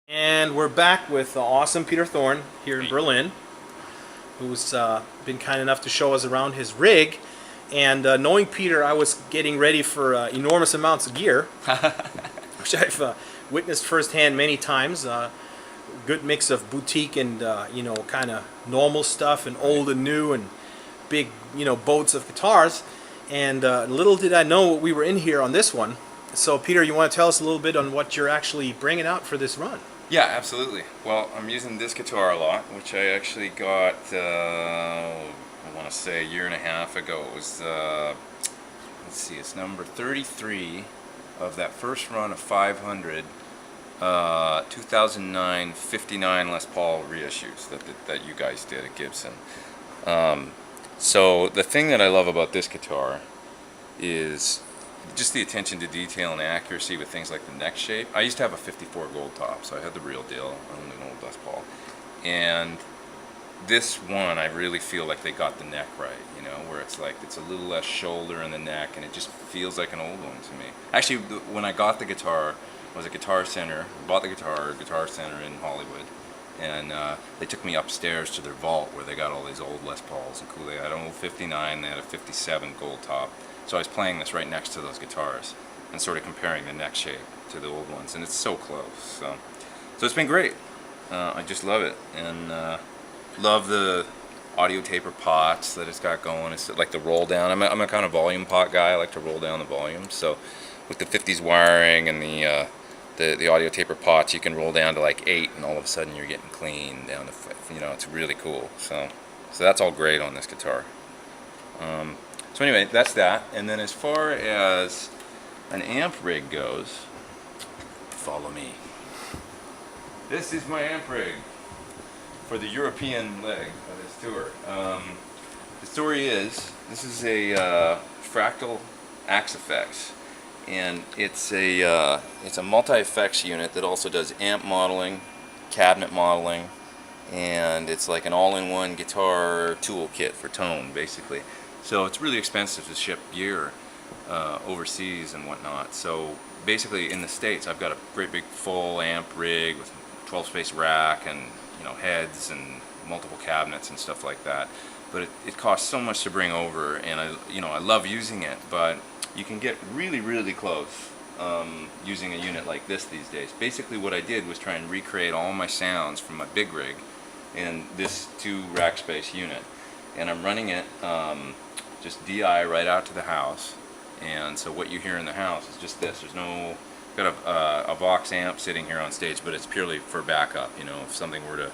And we're back with awesome Peter Thorn here in Berlin, who's been kind enough to show us around his rig. And knowing Peter, I was getting ready for enormous amounts of gear, which I've witnessed firsthand many times. Good mix of boutique and kind of normal stuff, and old and new, and big boats of guitars. And little did I know we were in here on this one. So Peter, you want to tell us a little bit on what you're actually bringing out for this run? Yeah, absolutely. Well, I'm using this guitar a lot, which I actually got, I want to say a year and a half ago. It was, let's see, it's number 33 of that first run of 500, 2009 59 Les Paul reissues that you guys did at Gibson. So the thing that I love about this guitar is just the attention to detail and accuracy with things like the neck shape. I used to have a 54 gold top, so I had the real deal. I owned an old Les Paul. And this one, I really feel like they got the neck right, where it's like it's a little less shoulder in the neck, and it just feels like an old one to me. Actually, when I got the guitar, I was at Guitar Center, bought the guitar at Guitar Center in Hollywood, and they took me upstairs to their vault where they got all these old Les Pauls and cool. They had an old 59, they had a 57 gold top. So I was playing this right next to those guitars and sort of comparing the neck shape to the old ones, and it's so close. So it's been great. I just love it, and love the audio taper pots that it's got going. It's like the roll down. I'm a kind of volume pot guy. I like to roll down the volume. So with the 50s wiring and the audio taper pots, you can roll down to like 8, and all of a sudden you're getting clean down to 5. It's really cool. So that's all great on this guitar. So anyway, that's that. And then as far as an amp rig goes, follow me. This is my amp rig for the European leg of this tour. The story is, this is a Fractal Axe Effects, and it's a multi-effects unit that also does amp modeling, cabinet modeling, and it's like an all-in-one guitar toolkit for tone, basically. So it's really expensive to ship gear overseas and whatnot. So basically in the States I've got a great big full amp rig with 12-space rack and heads and multiple cabinets and stuff like that. But it costs so much to bring over, and I love using it, but you can get really close using a unit like this these days. Basically what I did was try and recreate all my sounds from my big rig in this 2 rack space unit, and I'm running it just DI right out to the house. And so what you hear in the house is just this. There's no, got a Vox amp sitting here on stage, but it's purely for backup, if something were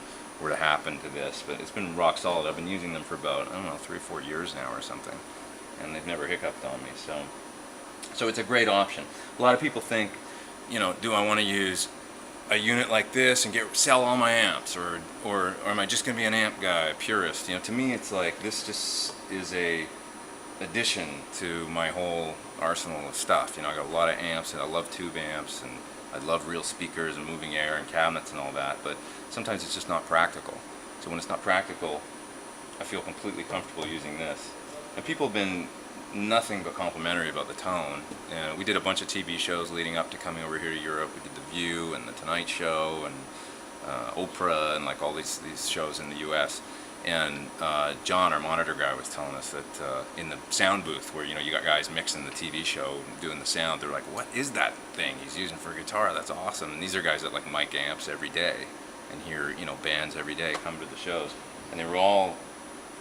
to happen to this. But it's been rock solid. I've been using them for about, I don't know, 3 or 4 years now or something, and they've never hiccuped on me. So it's a great option. A lot of people think, do I want to use a unit like this and sell all my amps, or am I just going to be an amp guy, a purist? To me it's like this just is a addition to my whole arsenal of stuff. I got a lot of amps, and I love tube amps, and I love real speakers and moving air and cabinets and all that, but sometimes it's just not practical. So when it's not practical, I feel completely comfortable using this. And people have been nothing but complimentary about the tone. We did a bunch of TV shows leading up to coming over here to Europe. We did The View and The Tonight Show and Oprah and like all these shows in the US. And John, our monitor guy, was telling us that in the sound booth where you got guys mixing the TV show and doing the sound, they're like, what is that thing he's using for guitar? That's awesome. And these are guys that like mic amps every day and hear bands every day come to the shows, and they were all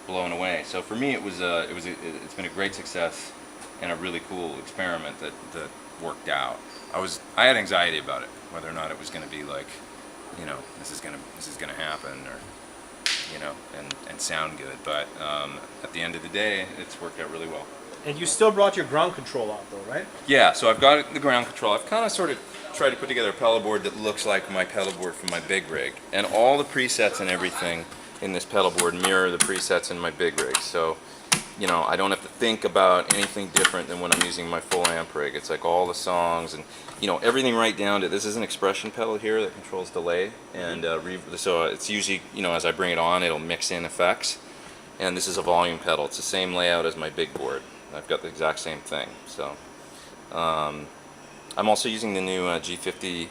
blown away. So for me, it's been a great success and a really cool experiment that worked out. I had anxiety about it, whether or not it was going to be like, this is gonna happen, or and sound good. But at the end of the day, it's worked out really well. And you still brought your ground control out though, right? Yeah, so I've got the ground control. I've kind of sort of tried to put together a pedal board that looks like my pedal board from my big rig, and all the presets and everything in this pedal board mirror the presets in my big rig. So I don't have to think about anything different than when I'm using my full amp rig. It's like all the songs and everything right down to, this is an expression pedal here that controls delay, and so it's usually, as I bring it on, it'll mix in effects. And this is a volume pedal. It's the same layout as my big board. I've got the exact same thing. So I'm also using the new G50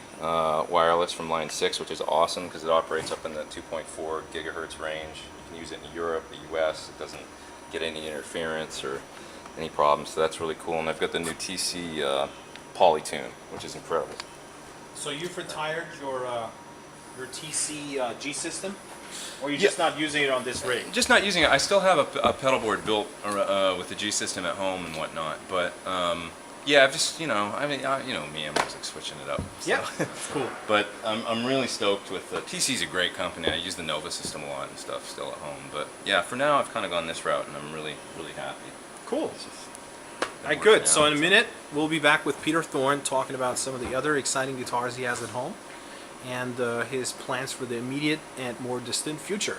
wireless from Line 6, which is awesome because it operates up in the 2.4 gigahertz range. You can use it in Europe, the US. It doesn't get any interference or any problems, so that's really cool. And I've got the new TC Polytune, which is incredible. So you've retired your TC G system, or you're just not using it on this rig? Just not using it. I still have a pedal board built with the G system at home and whatnot, but yeah, I've just, you know, I mean, you know me, I'm always like switching it up. So. Yeah, that's cool. But I'm really stoked with TC's a great company. I use the Nova system a lot and stuff still at home. But yeah, for now I've kind of gone this route, and I'm really happy. Cool. It's just All right, good. So in a minute, we'll be back with Peter Thorn talking about some of the other exciting guitars he has at home and his plans for the immediate and more distant future.